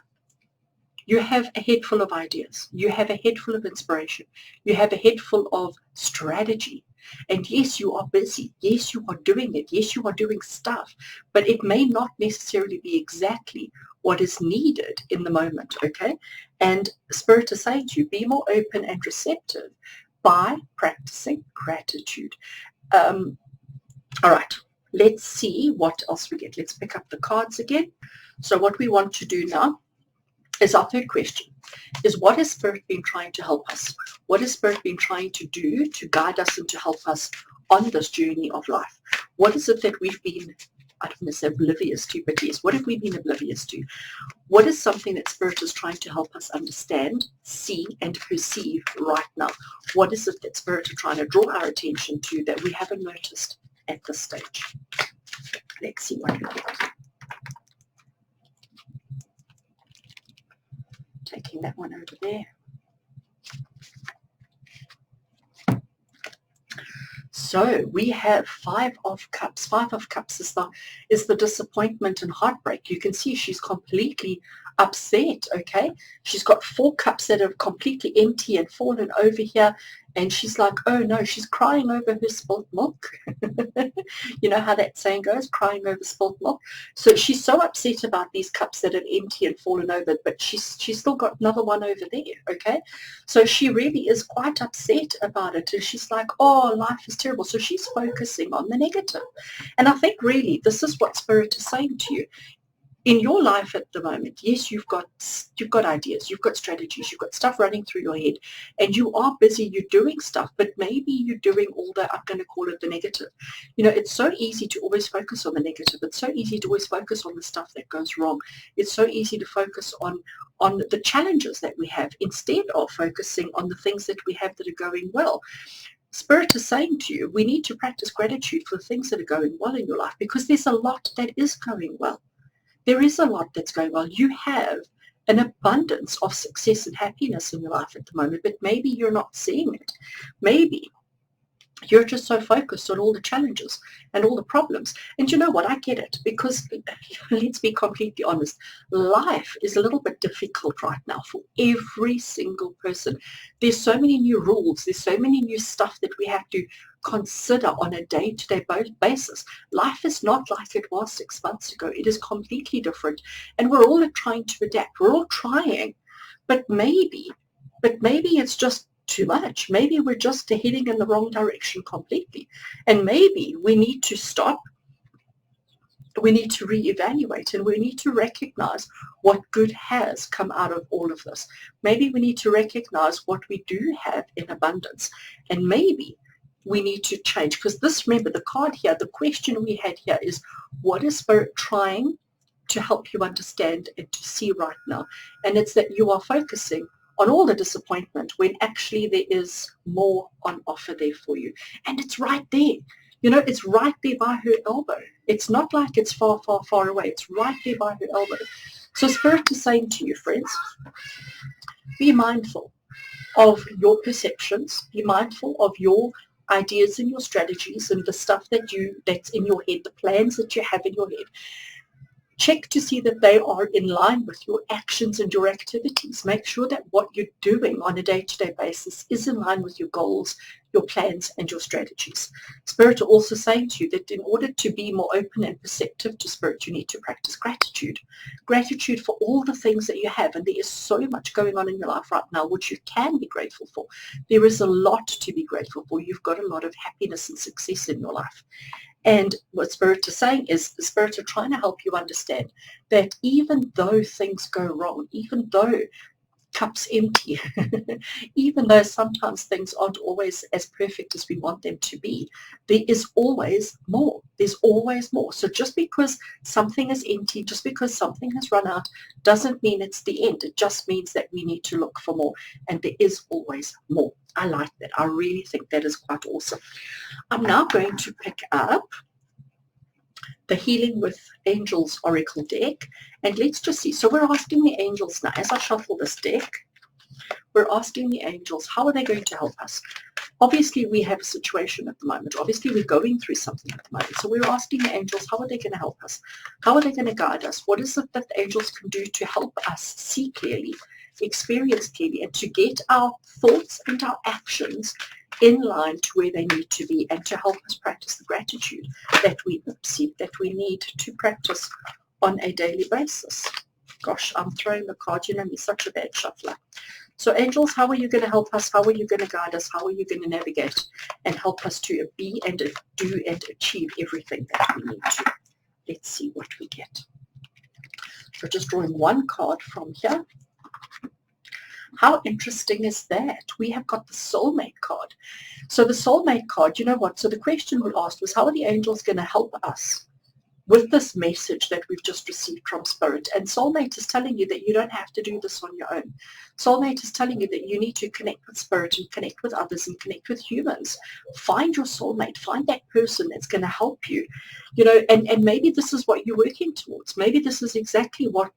you have a head full of ideas. You have a head full of inspiration. You have a head full of strategy. And yes, you are busy. Yes, you are doing it. Yes, you are doing stuff. But it may not necessarily be exactly what is needed in the moment, okay? And Spirit is saying to you, be more open and receptive by practicing gratitude. All right, let's see what else we get. Let's pick up the cards again. So what we want to do now is our third question, is what has Spirit been trying to help us? What has Spirit been trying to do to guide us and to help us on this journey of life? What is it that we've been, I don't want to say oblivious to, but yes, what have we been oblivious to? What is something that Spirit is trying to help us understand, see, and perceive right now? What is it that Spirit are trying to draw our attention to that we haven't noticed at this stage? Let's see what we get. Taking that one over there. So we have 5 of Cups. 5 of Cups is the disappointment and heartbreak. You can see she's completely upset, okay? She's got 4 cups that are completely empty and fallen over here, and she's like, oh no, she's crying over her spilt milk. You know how that saying goes, crying over spilt milk? So she's so upset about these cups that are empty and fallen over, but she's still got another one over there, okay? So she really is quite upset about it, and she's like, oh, life is terrible. So she's focusing on the negative. And I think really this is what Spirit is saying to you. In your life at the moment, yes, you've got ideas, you've got strategies, you've got stuff running through your head, and you are busy, you're doing stuff, but maybe you're doing all the, I'm going to call it the negative. You know, it's so easy to always focus on the negative. It's so easy to always focus on the stuff that goes wrong. It's so easy to focus on the challenges that we have instead of focusing on the things that we have that are going well. Spirit is saying to you, we need to practice gratitude for the things that are going well in your life, because there's a lot that is going well. There is a lot that's going well. You have an abundance of success and happiness in your life at the moment, but maybe you're not seeing it. Maybe you're just so focused on all the challenges and all the problems. And you know what? I get it, because let's be completely honest. Life is a little bit difficult right now for every single person. There's so many new rules. There's so many new stuff that we have to consider on a day-to-day basis. Life is not like it was 6 months ago. It is completely different. And we're all trying to adapt. We're all trying. But maybe it's just too much. Maybe we're just heading in the wrong direction completely. And maybe we need to stop. We need to reevaluate, and we need to recognize what good has come out of all of this. Maybe we need to recognize what we do have in abundance. And maybe we need to change, because this, remember, the card here, the question we had here is, what is Spirit trying to help you understand and to see right now? And it's that you are focusing on all the disappointment when actually there is more on offer there for you. And it's right there. You know, it's right there by her elbow. It's not like it's far, far, far away. It's right there by her elbow. So Spirit is saying to you, friends, be mindful of your perceptions. Be mindful of your ideas and your strategies and the stuff that's in your head, the plans that you have in your head. Check to see that they are in line with your actions and your activities. Make sure that what you're doing on a day-to-day basis is in line with your goals, your plans, and your strategies. Spirit are also saying to you that in order to be more open and perceptive to Spirit, you need to practice gratitude. Gratitude for all the things that you have. And there is so much going on in your life right now which you can be grateful for. There is a lot to be grateful for. You've got a lot of happiness and success in your life. And what Spirit is saying is, the Spirit are trying to help you understand that even though things go wrong, even though cups empty, even though sometimes things aren't always as perfect as we want them to be, there is always more. There's always more. So just because something is empty, just because something has run out, doesn't mean it's the end. It just means that we need to look for more. And there is always more. I like that. I really think that is quite awesome. I'm now going to pick up the Healing with Angels Oracle deck, and let's just see. So we're asking the angels now, as I shuffle this deck, we're asking the angels, how are they going to help us? Obviously, we have a situation at the moment. Obviously, we're going through something at the moment. So we're asking the angels, how are they going to help us? How are they going to guide us? What is it that the angels can do to help us see clearly, experience clearly, and to get our thoughts and our actions in line to where they need to be, and to help us practice the gratitude that we need to practice on a daily basis. Gosh, I'm throwing the card. You know me, such a bad shuffler. So angels, how are you going to help us? How are you going to guide us? How are you going to navigate and help us to be and do and achieve everything that we need to? Let's see what we get. So just drawing one card from here. How interesting is that? We have got the soulmate card. So the soulmate card, you know what? So the question we asked was, how are the angels going to help us with this message that we've just received from Spirit? And soulmate is telling you that you don't have to do this on your own. Soulmate is telling you that you need to connect with Spirit and connect with others and connect with humans. Find your soulmate. Find that person that's going to help you. You know, and maybe this is what you're working towards. Maybe this is exactly what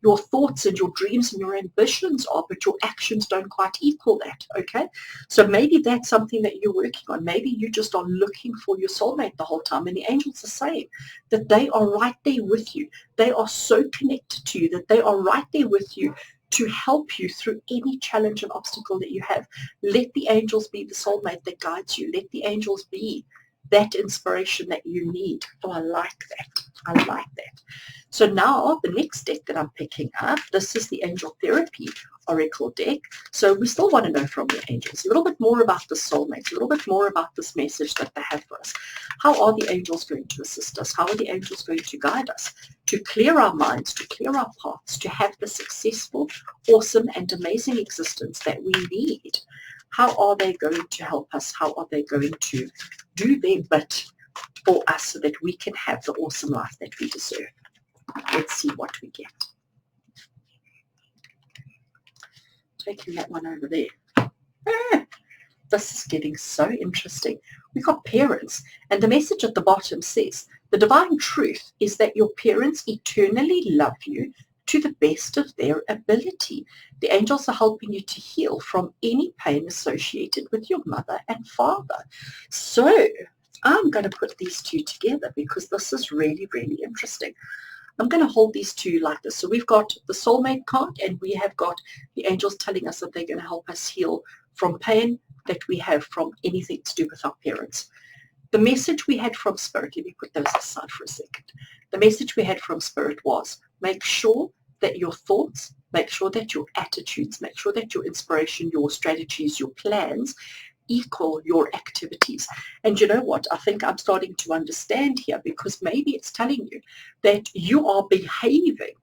your thoughts and your dreams and your ambitions are, but your actions don't quite equal that, okay? So maybe that's something that you're working on. Maybe you just are looking for your soulmate the whole time, and the angels are saying that they are right there with you. They are so connected to you that they are right there with you to help you through any challenge and obstacle that you have. Let the angels be the soulmate that guides you. Let the angels be that inspiration that you need. Oh, I like that. I like that. So now the next deck that I'm picking up, this is the Angel Therapy Oracle deck. So we still want to know from the angels a little bit more about the soulmates, a little bit more about this message that they have for us. How are the angels going to assist us? How are the angels going to guide us to clear our minds, to clear our paths, to have the successful, awesome, and amazing existence that we need? How are they going to help us? How are they going to do their bit for us so that we can have the awesome life that we deserve? Let's see what we get. Taking that one over there. This is getting so interesting. We've got parents, and the message at the bottom says, the divine truth is that your parents eternally love you to the best of their ability. The angels are helping you to heal from any pain associated with your mother and father. So I'm going to put these two together because this is really, really interesting. I'm going to hold these two like this. So we've got the soulmate card, and we have got the angels telling us that they're going to help us heal from pain that we have from anything to do with our parents. The message we had from Spirit, let me put those aside for a second. The message we had from Spirit was, make sure that your thoughts, make sure that your attitudes, make sure that your inspiration, your strategies, your plans equal your activities. And you know what? I think I'm starting to understand here, because maybe it's telling you that you are behaving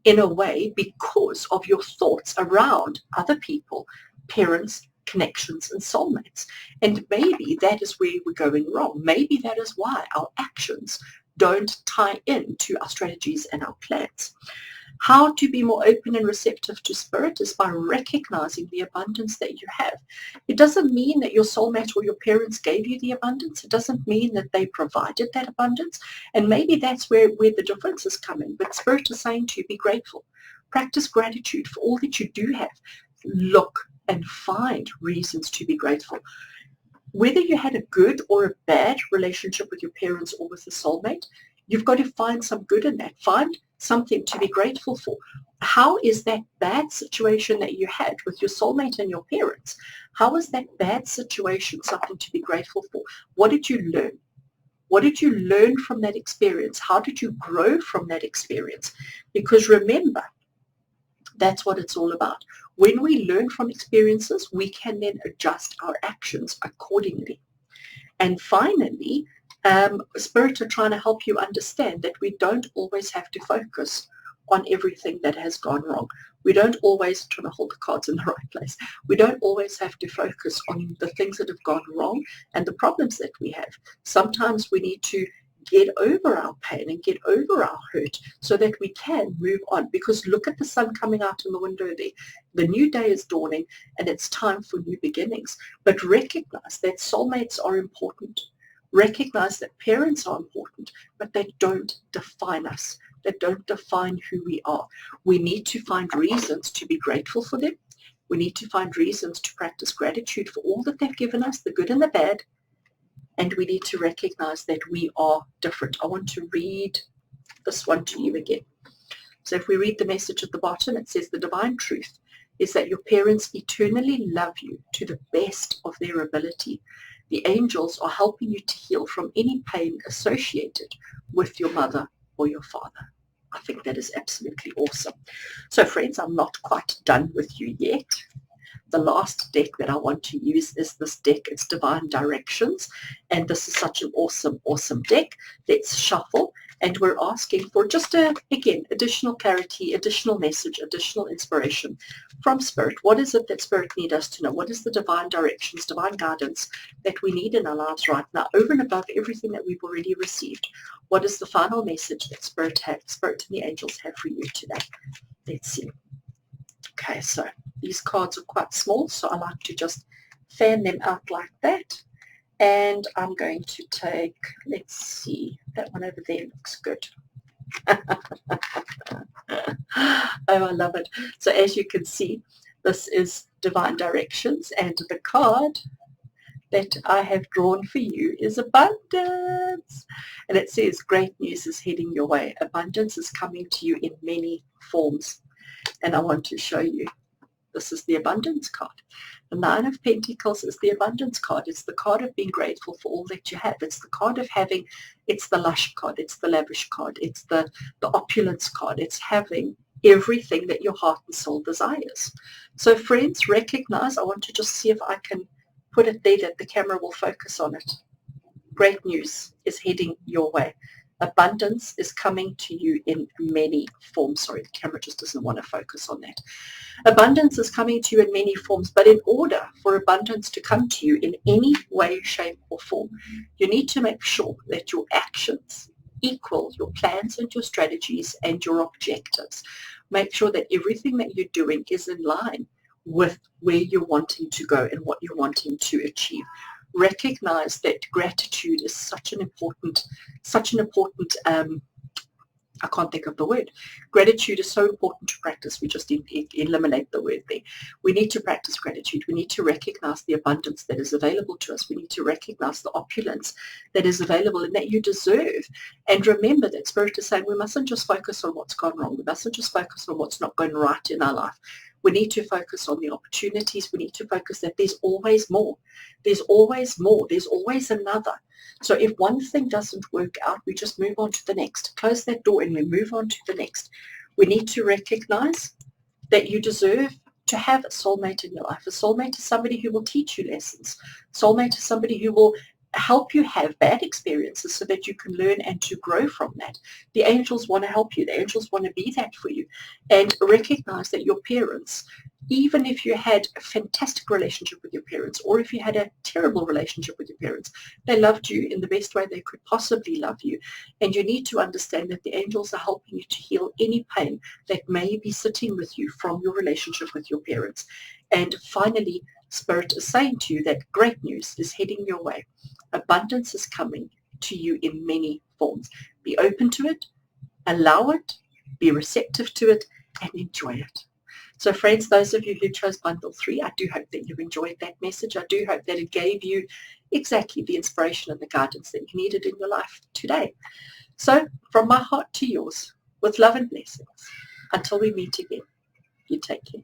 in a way because of your thoughts around other people, parents, connections, and soulmates. And maybe that is where we're going wrong. Maybe that is why our actions don't tie into our strategies and our plans. How to be more open and receptive to Spirit is by recognizing the abundance that you have. It doesn't mean that your soulmate or your parents gave you the abundance. It doesn't mean that they provided that abundance. And maybe that's where the differences come in. But Spirit is saying to you, be grateful. Practice gratitude for all that you do have. Look and find reasons to be grateful. Whether you had a good or a bad relationship with your parents or with a soulmate, you've got to find some good in that. Find something to be grateful for. How is that bad situation that you had with your soulmate and your parents? How is that bad situation something to be grateful for? What did you learn? What did you learn from that experience? How did you grow from that experience? Because remember, that's what it's all about. When we learn from experiences, we can then adjust our actions accordingly. And finally, Spirit are trying to help you understand that we don't always have to focus on everything that has gone wrong. We don't always, trying to hold the cards in the right place, we don't always have to focus on the things that have gone wrong and the problems that we have. Sometimes we need to get over our pain and get over our hurt so that we can move on. Because look at the sun coming out in the window there. The new day is dawning and it's time for new beginnings. But recognize that soulmates are important. Recognize that parents are important, but they don't define us. They don't define who we are. We need to find reasons to be grateful for them. We need to find reasons to practice gratitude for all that they've given us, the good and the bad. And we need to recognize that we are different. I want to read this one to you again. So if we read the message at the bottom, it says, the divine truth is that your parents eternally love you to the best of their ability. The angels are helping you to heal from any pain associated with your mother or your father. I think that is absolutely awesome. So friends, I'm not quite done with you yet. The last deck that I want to use is this deck. It's Divine Directions, and this is such an awesome, awesome deck. Let's shuffle, and we're asking for just again, additional clarity, additional message, additional inspiration from Spirit. What is it that Spirit needs us to know? What is the divine directions, divine guidance that we need in our lives right now, over and above everything that we've already received? What is the final message that Spirit and the angels have for you today? Let's see. Okay, so these cards are quite small, so I like to just fan them out like that. And I'm going to take, let's see, that one over there looks good. Oh, I love it. So as you can see, this is Divine Directions, and the card that I have drawn for you is abundance. And it says, great news is heading your way. Abundance is coming to you in many forms. And I want to show you. This is the abundance card. The Nine of Pentacles is the abundance card. It's the card of being grateful for all that you have. It's the card of having, it's the lush card. It's the lavish card. It's the opulence card. It's having everything that your heart and soul desires. So friends, recognize, I want to just see if I can put it there that the camera will focus on it. Great news is heading your way. Abundance is coming to you in many forms. Sorry, the camera just doesn't want to focus on that. Abundance is coming to you in many forms, but in order for abundance to come to you in any way, shape, or form, you need to make sure that your actions equal your plans and your strategies and your objectives. Make sure that everything that you're doing is in line with where you're wanting to go and what you're wanting to achieve. Recognize that gratitude is such an important I can't think of the word. Gratitude is so important to practice. We just eliminate the word there. We need to practice gratitude. We need to recognize the abundance that is available to us. We need to recognize the opulence that is available and that you deserve. And remember that Spirit is saying we mustn't just focus on what's gone wrong. We mustn't just focus on what's not going right in our life. We need to focus on the opportunities. We need to focus that there's always more. There's always more. There's always another. So if one thing doesn't work out, we just move on to the next. Close that door and we move on to the next. We need to recognize that you deserve to have a soulmate in your life. A soulmate is somebody who will teach you lessons. Soulmate is somebody who will help you have bad experiences so that you can learn and to grow from that. The angels want to help you. The angels want to be that for you. And recognize that your parents, even if you had a fantastic relationship with your parents or if you had a terrible relationship with your parents, they loved you in the best way they could possibly love you. And you need to understand that the angels are helping you to heal any pain that may be sitting with you from your relationship with your parents. And finally, Spirit is saying to you that great news is heading your way. Abundance is coming to you in many forms. Be open to it, allow it, be receptive to it, and enjoy it. So friends, those of you who chose Bundle 3, I do hope that you enjoyed that message. I do hope that it gave you exactly the inspiration and the guidance that you needed in your life today. So from my heart to yours, with love and blessings, until we meet again, you take care.